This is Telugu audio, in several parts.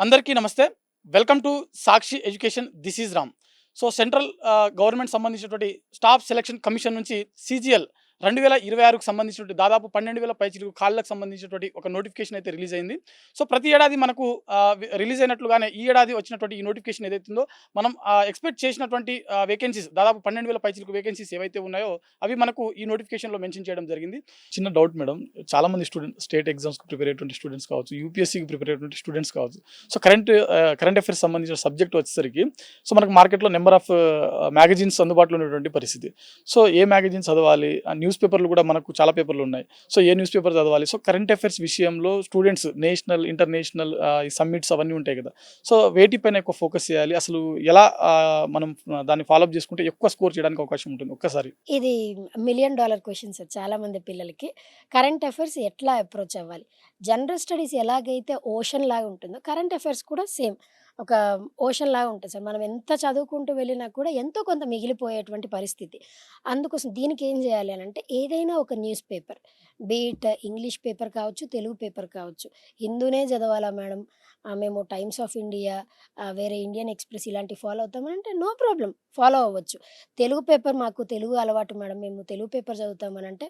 అందరికీ నమస్తే. Welcome to Sakshi education. This is Ram. So, central government సంబంధించినటువంటి స్టాఫ్ సెలక్షన్ కమిషన్ నుంచి సీజీఎల్ 2026కు సంబంధించినటువంటి దాదాపు 12,000 పైచిలుకు ఖాళీలకు సంబంధించినటువంటి ఒక నోటిఫికేషన్ అయితే రిలీజ్ అయింది. సో, ప్రతి ఏడాది మనకు రిలీజ్ అయినట్లుగానే ఈ ఏడాది వచ్చినటువంటి ఈ నోటిఫికేషన్ ఏదైతే ఉందో మనం ఎక్స్‌పెక్ట్ చేసినటువంటి వేకెన్సీస్ దాదాపు 12,000 పైచిలుకు వేకెన్సీస్ ఏవైతే ఉన్నాయో అవి మనకు ఈ నోటిఫికేషన్‌లో మెన్షన్ చేయడం జరిగింది. చిన్న డౌట్ మేడం. చాలామంది స్టేట్ ఎగ్జామ్స్‌కి ప్రిపేర్ అయ్యేటువంటి స్టూడెంట్స్ కావచ్చు, యూపీఎస్సీకి ప్రిపేర్ అయ్యేటువంటి స్టూడెంట్స్ కావచ్చు. సో, కరెంట్ అఫైర్స్ సంబంధించిన సబ్జెక్ట్ వచ్చేసరికి సో, మనకు మార్కెట్‌లో నెంబర్ ఆఫ్ మ్యాగజైన్స్ అందుబాటులో ఉన్నటువంటి పరిస్థితి. సో, ఏ మ్యాగజైన్ చదవాలి? న్యూస్ పేపర్లు కూడా మనకు చాలా పేపర్లు ఉన్నాయి. సో, ఏ న్యూస్ పేపర్ చదవాలి? సో, కరెంట్ అఫైర్స్ విషయంలో స్టూడెంట్స్ నేషనల్, ఇంటర్నేషనల్ ఈ సమ్మిట్స్ అవన్నీ ఉంటాయి కదా! సో, వేటిపైన ఎక్కువ ఫోకస్ చేయాలి? అసలు ఎలా మనం దాన్ని ఫాలో అప్ చేసుకుంటే ఎక్కువ స్కోర్ చేయడానికి అవకాశం ఉంటుంది? ఒక్కసారి. ఇది మిలియన్ డాలర్ క్వెషన్ సార్ చాలా మంది పిల్లలకి. కరెంట్ అఫైర్స్ ఎట్లా అప్రోచ్ అవ్వాలి? జనరల్ స్టడీస్ ఎలాగైతే ఓషన్ లాగా ఉంటుందో, కరెంట్ అఫైర్స్ కూడా సేమ్. ఒక ఓషన్ లాగా ఉంటుంది సార్. మనం ఎంత చదువుకుంటూ వెళ్ళినా కూడా ఎంతో కొంత మిగిలిపోయేటువంటి పరిస్థితి. అందుకోసం దీనికి ఏం చేయాలి అనంటే, ఏదైనా ఒక news paper, be it English paper కావచ్చు, తెలుగు పేపర్ కావచ్చు. హిందూనే చదవాలా మేడం? మేము టైమ్స్ ఆఫ్ ఇండియా, వేరే ఇండియన్ ఎక్స్‌ప్రెస్ ఇలాంటివి ఫాలో అవుతామనంటే నో ప్రాబ్లమ్, ఫాలో అవ్వచ్చు. తెలుగు పేపర్ మాకు తెలుగు అలవాటు మేడం, మేము తెలుగు పేపర్ చదువుతామనంటే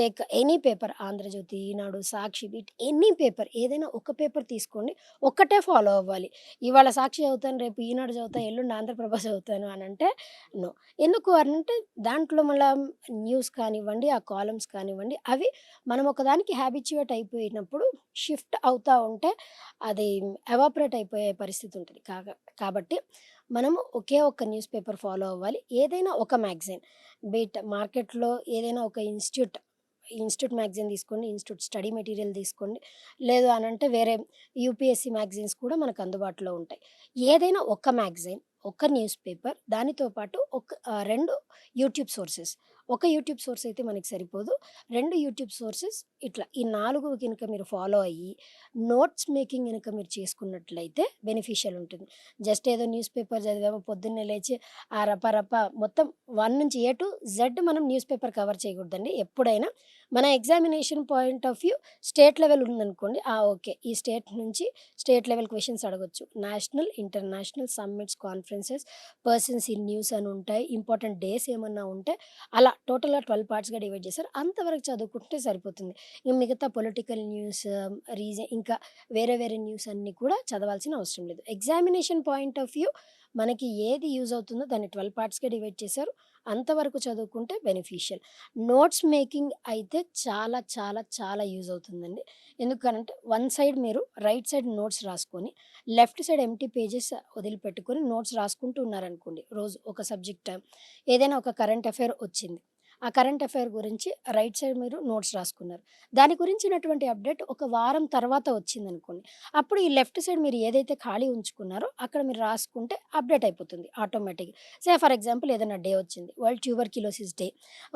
take any paper, Andhra Jyothy, Eenadu, Sakshi, be it any paper, ఏదైనా ఒక పేపర్ తీసుకోండి. ఒక్కటే ఫాలో అవ్వాలి. ఇవాళ సాక్షి చదువుతాను, రేపు ఈనాడు చదువుతా, ఎల్లుండి ఆంధ్రప్రభ చదువుతాను అనంటే నో. ఎందుకు అనంటే దాంట్లో మళ్ళా న్యూస్ కానివ్వండి, ఆ కాలమ్స్ కానివ్వండి, అవి మనం ఒకదానికి హ్యాబిచ్యుయేట్ అయిపోయినప్పుడు షిఫ్ట్ అవుతా ఉంటే అది ఎవాపరేట్ అయిపోయే పరిస్థితి ఉంటది. కాబట్టి మనము ఒకే ఒక్క న్యూస్ పేపర్ ఫాలో అవ్వాలి. ఏదైనా ఒక మ్యాగజైన్, బీట్ మార్కెట్‌లో ఏదైనా ఒక ఇన్‌స్టిట్యూట్ మ్యాగజైన్ తీసుకోండి, ఇన్‌స్టిట్యూట్ స్టడీ మెటీరియల్ తీసుకోండి. లేదు అనంటే వేరే యూపీఎస్సీ మ్యాగజైన్స్ కూడా మనకు అందుబాటులో ఉంటాయి. ఏదైనా ఒక మ్యాగజైన్, ఒక న్యూస్ పేపర్, దానితో పాటు 2 యూట్యూబ్ సోర్సెస్. ఒక యూట్యూబ్ సోర్స్ అయితే మనకి సరిపోదు. 2 యూట్యూబ్ సోర్సెస్, ఇట్లా ఈ 4 గనుక మీరు ఫాలో అయ్యి నోట్స్ మేకింగ్ గనుక మీరు చేసుకున్నట్లయితే బెనిఫిషియల్ ఉంటుంది. జస్ట్ ఏదో న్యూస్ పేపర్ చదివాము, పొద్దున్నే లేచి ఆ రప మొత్తం 1 నుంచి ఏ టు జెడ్ మనం న్యూస్ పేపర్ కవర్ చేయకూడదండి. ఎప్పుడైనా మన examination point of view state level ఉందనుకోండి. ఓకే. ఈ స్టేట్ నుంచి స్టేట్ లెవెల్ క్వెషన్స్ అడగొచ్చు. National, international summits, conferences, persons in news అని ఉంటాయి. ఇంపార్టెంట్ డేస్ ఏమన్నా ఉంటే అలా టోటల్‌గా 12 పార్ట్స్‌గా డివైడ్ చేశారు. అంతవరకు చదువుకుంటే సరిపోతుంది. ఇంక మిగతా పొలిటికల్ న్యూస్, ఇంకా వేరే వేరే న్యూస్ అన్నీ కూడా చదవాల్సిన అవసరం లేదు. ఎగ్జామినేషన్ పాయింట్ ఆఫ్ వ్యూ మనకి ఏది యూజ్ అవుతుందో దాన్ని 12 పార్ట్స్‌గా డివైడ్ చేశారు. అంతవరకు చదువుకుంటే బెనిఫిషియల్. నోట్స్ మేకింగ్ అయితే చాలా చాలా చాలా యూజ్ అవుతుందండి. ఎందుకనంటే వన్ సైడ్ మీరు రైట్ సైడ్ నోట్స్ రాసుకొని, లెఫ్ట్ సైడ్ ఎంప్టీ పేజెస్ వదిలిపెట్టుకొని నోట్స్ రాసుకుంటూ ఉన్నారనుకోండి. రోజు ఒక సబ్జెక్ట్, ఏదైనా ఒక కరెంట్ అఫైర్ వచ్చింది. ఆ కరెంట్ అఫైర్ గురించి రైట్ సైడ్ మీరు నోట్స్ రాసుకున్నారు. దాని గురించినటువంటి అప్డేట్ ఒక వారం తర్వాత వచ్చిందనుకోండి. అప్పుడు ఈ లెఫ్ట్ సైడ్ మీరు ఏదైతే ఖాళీ ఉంచుకున్నారో అక్కడ మీరు రాసుకుంటే అప్డేట్ అయిపోతుంది ఆటోమేటిక్‌గా. ఫర్ ఎగ్జాంపుల్ ఏదైనా డే వచ్చింది. World tuberculosis day.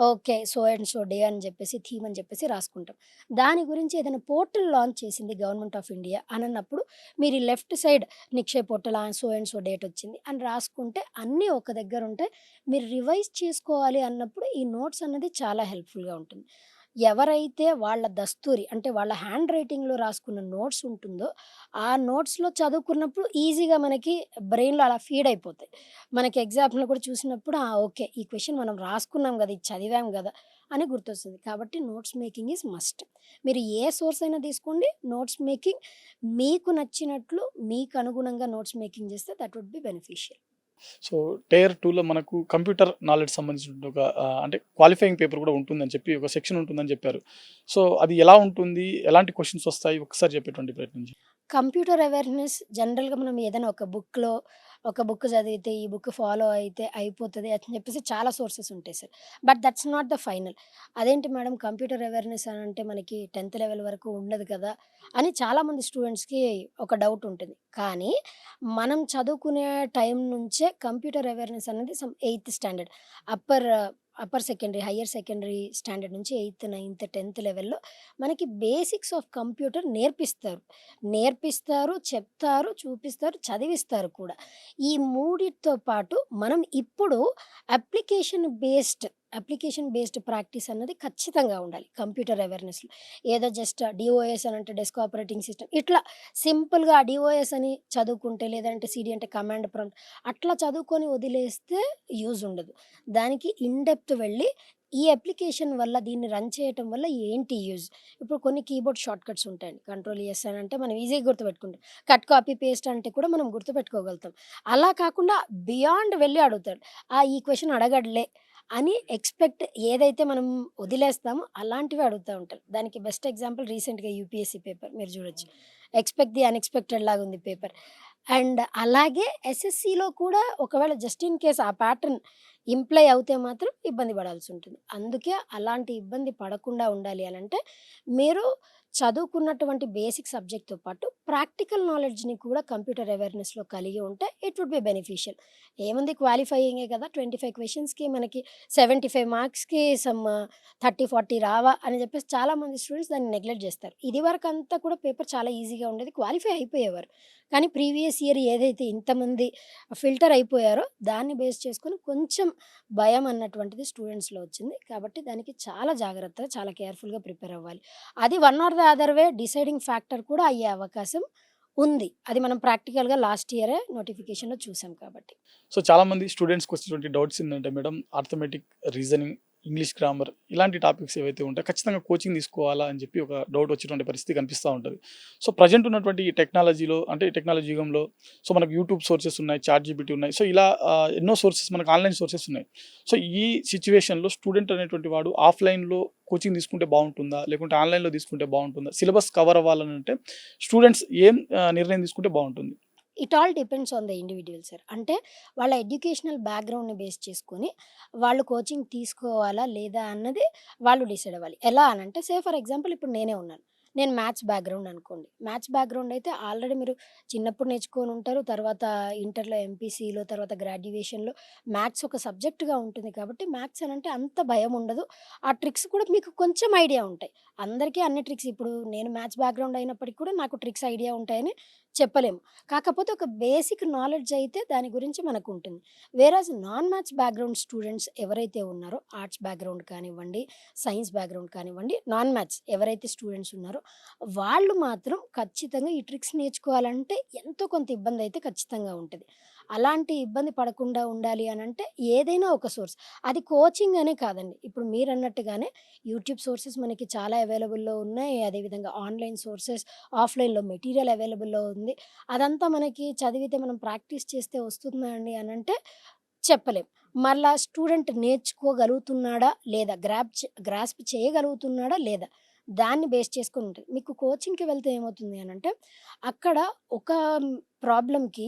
Okay. So and so day అని చెప్పేసి, థీమ్ అని చెప్పేసి రాసుకుంటాం. దాని గురించి ఏదైనా పోర్టల్ లాంచ్ చేసింది గవర్నమెంట్ ఆఫ్ ఇండియా అనన్నప్పుడు మీరు ఈ left side Nikshay portal so and so date వచ్చింది అని రాసుకుంటే అన్నీ ఒక దగ్గర ఉంటాయి. మీరు రివైజ్ చేసుకోవాలి అన్నప్పుడు ఈ నోట్స్ అన్నది చాలా హెల్ప్‌ఫుల్‌గా ఉంటుంది. ఎవరైతే వాళ్ళ దస్తూరి అంటే వాళ్ళ హ్యాండ్ రైటింగ్‌లో రాసుకున్న నోట్స్ ఉంటుందో, ఆ నోట్స్‌లో చదువుకున్నప్పుడు ఈజీగా మనకి బ్రెయిన్‌లో అలా ఫీడ్ అయిపోతాయి. మనకి ఎగ్జామ్‌లో కూడా చూసినప్పుడు ఓకే. ఈ క్వెషన్ మనం రాసుకున్నాం గదా! ఇది చదివాం గదా! అని గుర్తొస్తుంది. కాబట్టి నోట్స్ మేకింగ్ ఈజ్ మస్ట్. మీరు ఏ సోర్స్ అయినా తీసుకోండి. నోట్స్ మేకింగ్ మీకు నచ్చినట్లు, మీకు అనుగుణంగా నోట్స్ మేకింగ్ చేస్తే that would be beneficial. So, tier 2లో మనకు కంప్యూటర్ నాలెడ్జ్ సంబంధించిన ఒక అంటే క్వాలిఫైయింగ్ పేపర్ కూడా ఉంటుందని చెప్పి ఒక సెక్షన్ ఉంటుందని చెప్పారు. సో, అది ఎలా ఉంటుంది? ఎలాంటి క్వెషన్స్ వస్తాయి? ఒక్కసారి చెప్పేటువంటి ప్రయత్నం చేయండి. కంప్యూటర్ అవేర్‌నెస్ జనరల్‌గా మనం ఏదైనా ఒక బుక్ చదివితే, ఈ బుక్ ఫాలో అయితే అయిపోతది అని చెప్పేసి చాలా సోర్సెస్ ఉంటాయి sir. But that's not the final. అదేంటి మేడం కంప్యూటర్ అవేర్‌నెస్ అనంటే మనకి 10థ్ లెవెల్ వరకు ఉండదు కదా! అని చాలామంది స్టూడెంట్స్‌కి ఒక డౌట్ ఉంటుంది. కానీ మనం చదువుకునే టైం నుంచే కంప్యూటర్ అవేర్‌నెస్ అనేది some eighth standard, upper upper secondary, higher secondary standard నుంచి 8థ్, 9థ్, 10థ్ లెవెల్‌లో మనకి బేసిక్స్ ఆఫ్ కంప్యూటర్ నేర్పిస్తారు, చెప్తారు, చూపిస్తారు, చదివిస్తారు కూడా. ఈ మూడిటితో పాటు మనం ఇప్పుడు application based application based practice అన్నది ఖచ్చితంగా ఉండాలి కంప్యూటర్ అవేర్నెస్లో. ఏదో జస్ట్ డిఓఎస్ అని అంటే డెస్క్ ఆపరేటింగ్ సిస్టమ్ ఇట్లా సింపుల్గా డిఓఎస్ అని చదువుకుంటే, లేదంటే సిడి అంటే కమాండ్ ప్రాంప్ట్ అట్లా చదువుకొని వదిలేస్తే యూజ్ ఉండదు. దానికి ఇన్ డెప్త్ వెళ్ళి ఈ అప్లికేషన్ వల్ల, దీన్ని రన్ చేయటం వల్ల ఏంటి యూజ్. ఇప్పుడు కొన్ని కీబోర్డ్ షార్ట్ కట్స్ ఉంటాయండి. కంట్రోల్ ఎస్ అని అంటే మనం ఈజీగా గుర్తుపెట్టుకుంటాం. కట్ కాపీ పేస్ట్ అంటే కూడా మనం గుర్తుపెట్టుకోగలుగుతాం. అలా కాకుండా బియాండ్ వెళ్ళి అడుగుతాడు. ఈ క్వెషన్ అడగడులే అని ఎక్స్‌పెక్ట్ ఏదైతే మనం వదిలేస్తామో అలాంటివి అడుగుతా ఉంటారు. దానికి బెస్ట్ ఎగ్జాంపుల్ రీసెంట్‌గా యూపీఎస్సీ పేపర్ మీరు చూడొచ్చు. ఎక్స్‌పెక్ట్ ది అన్‌ఎక్స్‌పెక్టెడ్ లాగుంది పేపర్. అండ్ అలాగే ఎస్ఎస్‌సిలో కూడా ఒకవేళ జస్ట్ ఇన్ కేస్ ఆ ప్యాటర్న్ ఇంప్లై అవుతే మాత్రం ఇబ్బంది పడాల్సుంటుంది. అందుకే అలాంటి ఇబ్బంది పడకుండా ఉండాలి అనంటే, మీరు చదువుకున్నటువంటి బేసిక్ సబ్జెక్ట్‌తో పాటు ప్రాక్టికల్ నాలెడ్జ్‌ని కూడా కంప్యూటర్ అవేర్‌నెస్‌లో కలిగి ఉంటే ఇట్ వుడ్ బి బెనిఫిషియల్. ఏముంది క్వాలిఫైయింగే కదా! 25 క్వెషన్స్‌కి మనకి 75 మార్క్స్‌కి 30, 40 రావా అని చెప్పేసి చాలామంది స్టూడెంట్స్ దాన్ని నెగ్లెక్ట్ చేస్తారు. ఇదివరకంతా కూడా పేపర్ చాలా ఈజీగా ఉండేది. క్వాలిఫై అయిపోయేవారు. కానీ ప్రీవియస్ ఇయర్ ఏదైతే ఇంతమంది ఫిల్టర్ అయిపోయారో దాన్ని బేస్ చేసుకొని కొంచెం భయం అన్నటువంటిది స్టూడెంట్స్‌లో వచ్చింది. కాబట్టి దానికి చాలా జాగ్రత్తగా, చాలా కేర్‌ఫుల్‌గా ప్రిపేర్ అవ్వాలి. అది one or the other way deciding factor కూడా అయ్యే అవకాశం ఉంది. అది మనం ప్రాక్టికల్‌గా లాస్ట్ ఇయరే నోటిఫికేషన్‌లో చూసాం కాబట్టి. సో చాలామంది స్టూడెంట్స్‌కి వచ్చేటువంటి డౌట్స్ ఏంటంటే madam, arithmetic, reasoning, English grammar ఇలాంటి టాపిక్స్ ఏవైతే ఉంటాయో ఖచ్చితంగా కోచింగ్ తీసుకోవాలా అని చెప్పి ఒక డౌట్ వచ్చేటువంటి పరిస్థితి కనిపిస్తూ ఉంటుంది. సో ప్రజెంట్ ఉన్నటువంటి ఈ టెక్నాలజీలో, అంటే టెక్నాలజీ యుగంలో, సో మనకు యూట్యూబ్ సోర్సెస్ ఉన్నాయి, చాట్‌జీపీటీ ఉన్నాయి. సో ఇలా ఎన్నో సోర్సెస్, మనకు ఆన్‌లైన్ సోర్సెస్ ఉన్నాయి. సో ఈ సిట్యుయేషన్‌లో స్టూడెంట్ అనేటువంటి వాడు ఆఫ్‌లైన్‌లో కోచింగ్ తీసుకుంటే బావుంటుందా? లేకుంటే ఆన్‌లైన్‌లో తీసుకుంటే బావుంటుందా? సిలబస్ కవర్ అవ్వాలనంటే స్టూడెంట్స్ ఏం నిర్ణయం తీసుకుంటే బావుంటుంది? It all depends on the individual sir. అంటే వాళ్ళ ఎడ్యుకేషనల్ బ్యాక్‌గ్రౌండ్‌ని బేస్ చేసుకొని వాళ్ళు కోచింగ్ తీసుకోవాలా? లేదా? అన్నది వాళ్ళు డిసైడ్ అవ్వాలి. ఎలా అనంటే ఫర్ ఎగ్జాంపుల్ ఇప్పుడు నేనే ఉన్నాను. నేను మ్యాథ్స్ బ్యాక్‌గ్రౌండ్ అనుకోండి. మ్యాథ్స్ బ్యాక్‌గ్రౌండ్ అయితే ఆల్రెడీ మీరు చిన్నప్పుడు నేర్చుకొని ఉంటారు. తర్వాత ఇంటర్‌లో ఎంపీసీలో, తర్వాత గ్రాడ్యుయేషన్‌లో మ్యాథ్స్ ఒక సబ్జెక్ట్‌గా ఉంటుంది కాబట్టి మ్యాథ్స్ అనంటే అంత భయం ఉండదు. ఆ ట్రిక్స్ కూడా మీకు కొంచెం ఐడియా ఉంటాయి. అందరికీ అన్ని ట్రిక్స్ ఇప్పుడు నేను మ్యాథ్స్ బ్యాక్‌గ్రౌండ్ అయినప్పటికి కూడా నాకు ట్రిక్స్ ఐడియా ఉంటాయని చెప్పలేము. కాకపోతే ఒక బేసిక్ నాలెడ్జ్ అయితే దాని గురించి మనకుంటుంది. వేరాజ్ నాన్ మ్యాథ్స్ బ్యాక్‌గ్రౌండ్ స్టూడెంట్స్ ఎవరైతే ఉన్నారో ఆర్ట్స్ బ్యాక్‌గ్రౌండ్ కానివ్వండి, సైన్స్ బ్యాక్‌గ్రౌండ్ కానివ్వండి, నాన్ మ్యాథ్స్ ఎవరైతే స్టూడెంట్స్ ఉన్నారో వాళ్ళు మాత్రం ఖచ్చితంగా ఈ ట్రిక్స్ నేర్చుకోవాలంటే ఎంతో కొంత ఇబ్బందయితే ఖచ్చితంగా ఉంటది. అలాంటి ఇబ్బంది పడకుండా ఉండాలి అనంటే ఏదైనా ఒక సోర్స్. అది కోచింగ్ అనే కాదండి. ఇప్పుడు మీరన్నట్టుగానే యూట్యూబ్ సోర్సెస్ మనకి చాలా అవైలబుల్‌లో ఉన్నాయి. అదేవిధంగా ఆన్‌లైన్ సోర్సెస్, ఆఫ్‌లైన్‌లో మెటీరియల్ అవైలబుల్‌లో ఉంది. అదంతా మనకి చదివితే మనం ప్రాక్టీస్ చేస్తే వస్తుందా అండి అనంటే చెప్పలేం. మళ్ళా స్టూడెంట్ నేర్చుకోగలుగుతున్నాడా? లేదా? గ్రాస్ప్ చేయగలుగుతున్నాడా? లేదా? దాన్ని బేస్ చేసుకొని ఉంటది. మీకు కోచింగ్‌కి వెళ్తే ఏమవుతుంది అనంటే, అక్కడ ఒక ప్రాబ్లమ్‌కి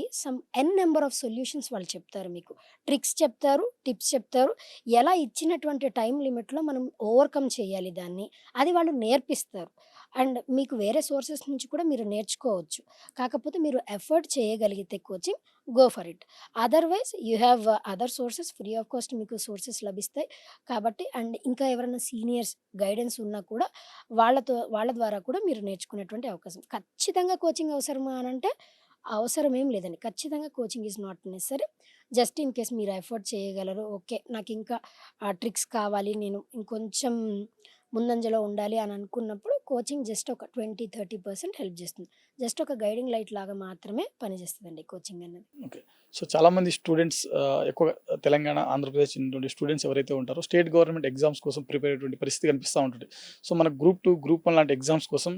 ఎన్ నంబర్ ఆఫ్ సొల్యూషన్స్ వాళ్ళు చెప్తారు మీకు. ట్రిక్స్ చెప్తారు, టిప్స్ చెప్తారు. ఎలా ఇచ్చినటువంటి టైమ్ లిమిట్‌లో మనం ఓవర్‌కమ్ చేయాలి దాన్ని. అది వాళ్ళు నేర్పిస్తారు. అండ్ మీకు వేరే సోర్సెస్ నుంచి కూడా మీరు నేర్చుకోవచ్చు. కాకపోతే మీరు ఎఫర్ట్ చేయగలిగితే coaching, go for it. Otherwise you have other sources free of cost మీకు సోర్సెస్ లభిస్తాయి. కాబట్టి అండ్ ఇంకా ఎవరైనా సీనియర్స్ గైడెన్స్ ఉన్నా కూడా వాళ్ళ ద్వారా కూడా మీరు నేర్చుకునేటువంటి అవకాశం. ఖచ్చితంగా కోచింగ్ అవసరమా అనంటే అవసరం ఏం లేదండి. ఖచ్చితంగా coaching is not necessary. Just in case మీరు ఎఫర్ట్ చేయగలరు. ఓకే. నాకింకా ట్రిక్స్ కావాలి. నేను ఇంకొంచెం ముందంజలో ఉండాలి అని అనుకున్నప్పుడు కోచింగ్ జస్ట్ ఒక 20, 30% హెల్ప్ చేస్తుంది. జస్ట్ ఒక గైడింగ్ లైట్ లాగా మాత్రమే పనిచేస్తదండి కోచింగ్ అన్నది. ఓకే. సో చాలామంది స్టూడెంట్స్ ఎక్కువగా తెలంగాణ, ఆంధ్రప్రదేశ్ ఉన్నటువంటి స్టూడెంట్స్ ఎవరైతే ఉంటారో స్టేట్ గవర్నమెంట్ ఎగ్జామ్స్ కోసం ప్రిపేర్ అయ్యేటువంటి పరిస్థితి కనిపిస్తా ఉంటుంది. సో మనకు గ్రూప్ 2, గ్రూప్ 1 లాంటి ఎగ్జామ్స్ కోసం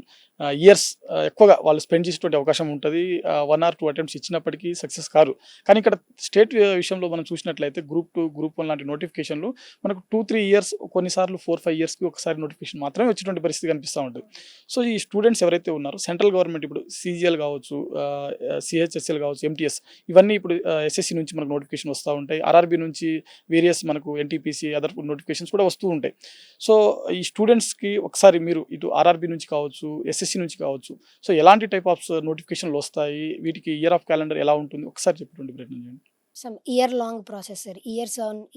ఇయర్స్ ఎక్కువగా వాళ్ళు స్పెండ్ చేసేటువంటి అవకాశం ఉంటది. 1 ఆర్ 2 అటెంప్ట్స్ ఇచ్చినప్పటికీ సక్సెస్ కారు. కానీ ఇక్కడ స్టేట్ విషయంలో మనం చూసినట్లయితే గ్రూప్ 2, గ్రూప్ 1 లాంటి నోటిఫికేషన్‌లు మనకు 2, 3 ఇయర్స్, కొన్నిసార్లు 4, 5 ఇయర్స్‌కి ఒకసారి నోటిఫికేషన్ మాత్రమే వచ్చేటువంటి పరిస్థితి కనిపిస్తా ఉంటది. సో ఈ స్టూడెంట్స్ ఎవరైతే ఉన్నారో సెంట్రల్ గవర్నమెంట్ ఇప్పుడు సీజీఎల్ కావచ్చు, సీహెచ్ఎస్ఎల్ కావచ్చు, ఎంటీఎస్ ఇవన్నీ ఇప్పుడు ఎస్ఎస్‌సి నుంచి మనకు నోటిఫికేషన్ వస్తా ఉంటాయి. ఆర్ఆర్‌బీ నుంచి వేరియస్ మనకు ఎన్టీపీసీ అదర్ నోటిఫికేషన్స్ కూడా వస్తూ ఉంటాయి. సో ఈ స్టూడెంట్స్‌కి ఒకసారి మీరు ఇటు ఆర్ఆర్‌బీ నుంచి కావచ్చు, ఎస్ఎస్‌సి నుంచి కావచ్చు, సో ఎలాంటి టైప్ ఆఫ్ నోటిఫికేషన్‌లు వస్తాయి? వీటికి ఇయర్ ఆఫ్ క్యాలెండర్ ఎలా ఉంటుంది? ఒకసారి చెప్పేటువంటి ప్రయత్నం చేయండి. Year long process sir.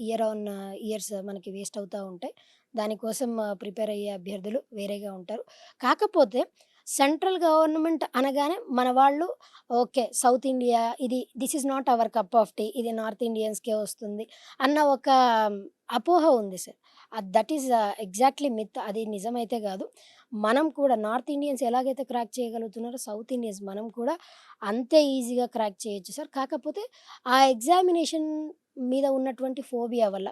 Year on years మనకి వేస్ట్ అవుతా ఉంటాయి. దానికోసం ప్రిపేర్ అయ్యే అభ్యర్థులు వేరేగా ఉంటారు. కాకపోతే సెంట్రల్ గవర్నమెంట్ అనగానే మన వాళ్ళు okay. South India this is not our cup of tea. ఇది నార్త్ ఇండియన్స్‌కే వస్తుంది అన్న ఒక అపోహ ఉంది sir. That is exactly myth. అది నిజమైతే గాదు. మనం కూడా నార్త్ ఇండియన్స్ ఎలాగైతే క్రాక్ చేయగలుగుతున్నారో సౌత్ ఇండియన్స్ మనం కూడా అంతే ఈజీగా క్రాక్ చేయొచ్చు సార్. కాకపోతే ఆ ఎగ్జామినేషన్ మీద ఉన్నటువంటి ఫోబియా వల్ల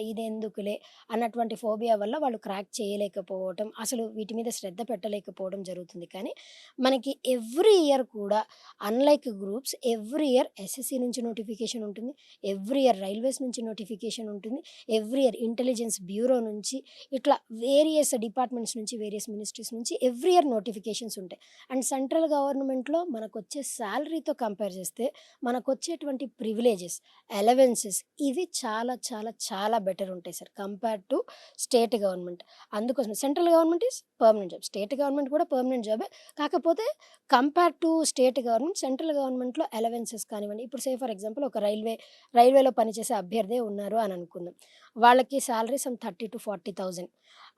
ఇదెందుకులే అన్నటువంటి ఫోబియా వల్ల వాళ్ళు క్రాక్ చేయలేకపోవటం, అసలు వీటి మీద శ్రద్ధ పెట్టలేకపోవడం జరుగుతుంది. కానీ మనకి ఎవ్రీ ఇయర్ కూడా unlike groups every year SSC నుంచి నోటిఫికేషన్ ఉంటుంది. ఎవ్రీ ఇయర్ రైల్వేస్ నుంచి నోటిఫికేషన్ ఉంటుంది. ఎవ్రీ ఇయర్ ఇంటెలిజెన్స్ బ్యూరో నుంచి ఇట్లా వేరియస్ డిపార్ట్మెంట్స్ నుంచి, వేరియస్ మినిస్ట్రీస్ నుంచి ఎవ్రీ ఇయర్ నోటిఫికేషన్స్ ఉంటాయి. అండ్ సెంట్రల్ గవర్నమెంట్‌లో మనకొచ్చే సాలరీతో కంపేర్ చేస్తే మనకొచ్చేటువంటి ప్రివిలేజెస్, అలవెన్సెస్ ఇవి చాలా చాలా చాలా బెటర్ ఉంటాయి sir compare to state government. అందుకోసమే central government is permanent job. State government కూడా పర్మనెంట్ జాబే. కాకపోతే compare to state government, central గవర్నమెంట్‌లో అలవెన్సెస్ కానివ్వండి, ఇప్పుడు సే ఫర్ ఎగ్జాంపుల్ ఒక రైల్వేలో పనిచేసే అభ్యర్థే ఉన్నారు అని అనుకుందాం. వాళ్ళకి సాలరీ సమ్ 30,000-40,000.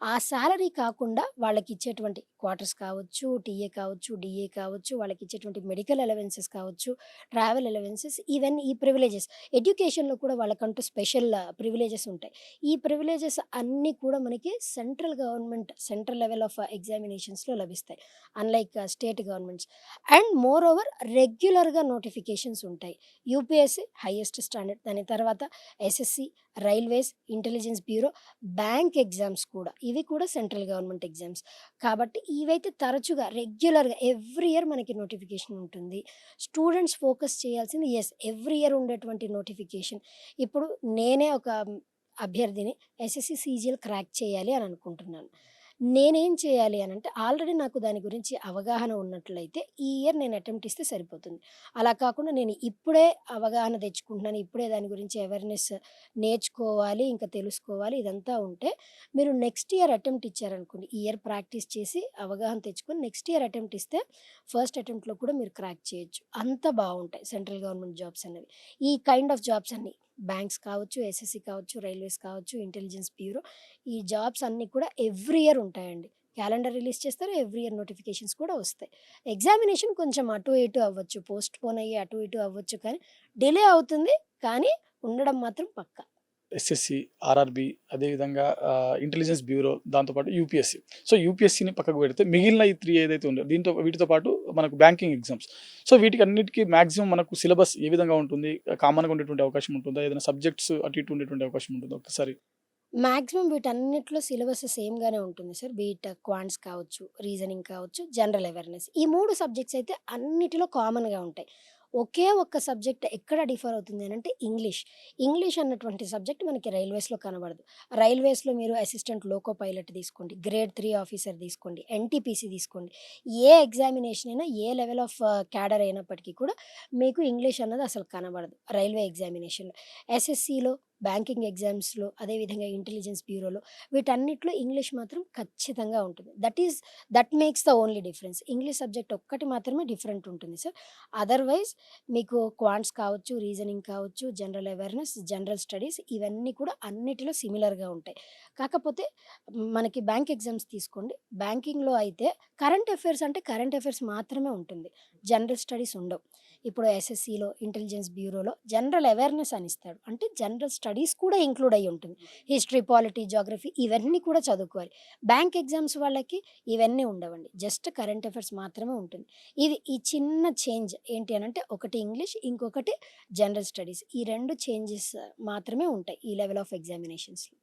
ఆ సాలరీ కాకుండా వాళ్ళకిచ్చేటువంటి క్వార్టర్స్ కావచ్చు, టీఏ కావచ్చు, డీఏ కావచ్చు, వాళ్ళకిచ్చేటువంటి మెడికల్ అలవెన్సెస్ కావచ్చు, ట్రావెల్ అలవెన్సెస్ ఈవెన్ ఈ ప్రివిలేజెస్ ఎడ్యుకేషన్‌లో కూడా వాళ్ళకంటూ స్పెషల్ ప్రివిలేజెస్ ఉంటాయి. ఈ ప్రివిలేజెస్ అన్నీ కూడా మనకి central government central level of ఎగ్జామినేషన్స్‌లో లభిస్తాయి. Unlike state governments. And moreover రెగ్యులర్‌గా నోటిఫికేషన్స్ ఉంటాయి. UPSC highest standard. దాని తర్వాత SSC, railways, intelligence bureau, bank exams కూడా. ఇవి కూడా సెంట్రల్ గవర్నమెంట్ ఎగ్జామ్స్. కాబట్టి ఇవైతే తరచుగా రెగ్యులర్‌గా ఎవ్రీ ఇయర్ మనకి నోటిఫికేషన్ ఉంటుంది. స్టూడెంట్స్ ఫోకస్ చేయాల్సింది ఎవ్రీ ఇయర్ ఉండేటువంటి నోటిఫికేషన్. ఇప్పుడు నేనే ఒక అభ్యర్థిని ఎస్ఎస్‌సి, సీజీఎల్ క్రాక్ చేయాలి అని అనుకుంటున్నాను. నేనేం చేయాలి అనంటే ఆల్రెడీ నాకు దాని గురించి అవగాహన ఉన్నట్లయితే ఈ ఇయర్ నేను అటెంప్ట్ ఇస్తే సరిపోతుంది. అలా కాకుండా నేను ఇప్పుడే అవగాహన తెచ్చుకుంటున్నాను. ఇప్పుడే దాని గురించి అవేర్‌నెస్ నేర్చుకోవాలి, ఇంకా తెలుసుకోవాలి ఇదంతా ఉంటే మీరు నెక్స్ట్ ఇయర్ అటెంప్ట్ ఇచ్చారనుకోండి. ఈ ఇయర్ ప్రాక్టీస్ చేసి అవగాహన తెచ్చుకొని నెక్స్ట్ ఇయర్ అటెంప్ట్ ఇస్తే ఫస్ట్ అటెంప్ట్‌లో కూడా మీరు క్రాక్ చేయొచ్చు. అంత బావుంటాయి సెంట్రల్ గవర్నమెంట్ జాబ్స్ అనేవి. ఈ కైండ్ ఆఫ్ జాబ్స్ అన్నీ బ్యాంక్స్ కావచ్చు, ఎస్ఎస్‌సి కావచ్చు, రైల్వేస్ కావచ్చు, ఇంటెలిజెన్స్ బ్యూరో ఈ జాబ్స్ అన్నీ కూడా ఎవ్రీ ఇయర్ ఉంటాయండి. క్యాలెండర్ రిలీజ్ చేస్తారు. ఎవ్రీ ఇయర్ నోటిఫికేషన్స్ కూడా వస్తాయి. ఎగ్జామినేషన్ కొంచెం అటు ఇటు అవ్వచ్చు. పోస్ట్‌పోన్ అయ్యి అటు ఇటు అవ్వచ్చు కానీ డిలే అవుతుంది. కానీ ఉండడం మాత్రం పక్కా. ఎస్ఎస్సి, ఆర్ఆర్‌బీ, అదేవిధంగా ఇంటెలిజెన్స్ బ్యూరో, దాంతోపాటు యూపీఎస్సి. సో, యూపీఎస్సిని పక్కకు పెడితే మిగిలిన ఈ 3 ఏదైతే ఉందో వీటితో పాటు మనకు బ్యాంకింగ్ ఎగ్జామ్స్. సో, వీటికన్నిటికి మాక్సిమం మనకు సిలబస్ ఏ విధంగా ఉంటుంది? కామన్‌గా ఉండేటువంటి అవకాశం ఉంటుందా? ఏదైనా సబ్జెక్ట్స్ అటు ఇటు ఉండేటువంటి అవకాశం ఉంటుందా? ఒక్కసారి మాక్సిమం వీటన్నిటిలో సిలబస్ సేమ్‌గానే ఉంటుంది సార్. బీట్ క్వాంట్స్ కావచ్చు, రీజనింగ్ కావచ్చు, జనరల్ అవేర్‌నెస్. ఈ 3 సబ్జెక్ట్స్ అయితే అన్నిటిలో కామన్‌గా ఉంటాయి. ఒకే ఒక్క సబ్జెక్ట్ ఎక్కడ డిఫర్ అవుతుంది అనంటే ఇంగ్లీష్. ఇంగ్లీష్ అన్నటువంటి సబ్జెక్ట్ మనకి రైల్వేస్‌లో కనబడదు. రైల్వేస్‌లో మీరు అసిస్టెంట్ లోకో పైలట్ తీసుకోండి, గ్రేడ్ 3 ఆఫీసర్ తీసుకోండి, ఎన్‌టీపీసీ తీసుకోండి. ఏ ఎగ్జామినేషన్ అయినా ఏ లెవెల్ ఆఫ్ క్యాడర్ అయినప్పటికీ కూడా మీకు ఇంగ్లీష్ అన్నది అసలు కనబడదు రైల్వే ఎగ్జామినేషన్‌లో. ఎస్ఎస్‌సిలో, బ్యాంకింగ్ ఎగ్జామ్స్‌లో, అదేవిధంగా ఇంటెలిజెన్స్ బ్యూరోలో వీటన్నిటిలో ఇంగ్లీష్ మాత్రం ఖచ్చితంగా ఉంటుంది. That makes the only difference. English subject ఒక్కటి మాత్రమే డిఫరెంట్ ఉంటుంది సార్. అదర్‌వైజ్ మీకు క్వాంట్స్ కావచ్చు, రీజనింగ్ కావచ్చు, జనరల్ అవేర్‌నెస్, జనరల్ స్టడీస్ ఇవన్నీ కూడా అన్నిటిలో సిమిలర్‌గా ఉంటాయి. కాకపోతే మనకి బ్యాంక్ ఎగ్జామ్స్ తీసుకోండి. బ్యాంకింగ్‌లో అయితే కరెంట్ అఫైర్స్ అంటే కరెంట్ అఫైర్స్ మాత్రమే ఉంటుంది. జనరల్ స్టడీస్ ఉండవు. ఇప్పుడు ఎస్ఎస్‌సిలో, ఇంటెలిజెన్స్ బ్యూరోలో జనరల్ అవేర్‌నెస్ అని ఇస్తాడు. అంటే జనరల్ స్టడీస్ కూడా ఇంక్లూడ్ అయ్యి ఉంటుంది. హిస్టరీ, పాలిటీ, జియోగ్రఫీ ఇవన్నీ కూడా చదువుకోవాలి. బ్యాంక్ ఎగ్జామ్స్ వాళ్ళకి ఇవన్నీ ఉండవండి. జస్ట్ కరెంట్ అఫైర్స్ మాత్రమే ఉంటుంది. ఈ చిన్న చేంజ్ ఏంటి అనంటే ఒకటి ఇంగ్లీష్, ఇంకొకటి జనరల్ స్టడీస్. ఈ 2 చేంజెస్ మాత్రమే ఉంటాయి ఈ లెవెల్ ఆఫ్ ఎగ్జామినేషన్స్‌లో.